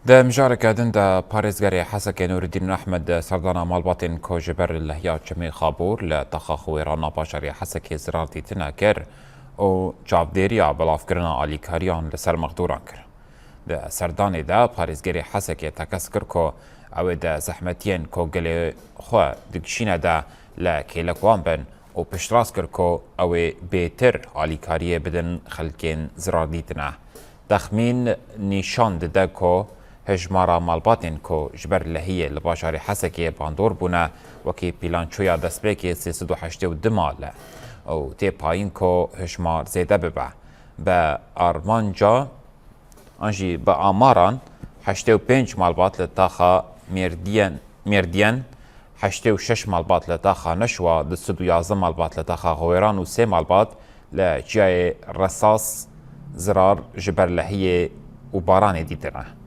ده مجارك دن ده باريزغاري حسك نور الدين أحمد سردانا مالباطن كو جبر اللهيات جميع خابور لتخاخو رانا باشري حسك زرارتي تناكر او جابديريا بلافكرنا آلي كاريان لسر مقدوران كر ده سرداني ده باريزغاري حسك تكسكر كو او ده زحمتين كو گلي خو دكشين ده لكيلكوان بن او پشتراس كر كو او بيتر آلي كاريه بدن خلقين زرارتي تنا تخمين نشان ده كو هجمارا مالباتن کو جبر لهیه لباشاری حسکی باندور بونه وکی پیلانچویا دستبکی 382 ماله او تی پایین کو هجمار زیده ببه به آرمانجا انجی به آماران 85 مالبات لتاخا مردین 86 مالبات لتاخا نشوا 211 مالبات لتاخا غویران و 3 مالبات لجای رصاص زرار جبر لهیه و باران دیدنه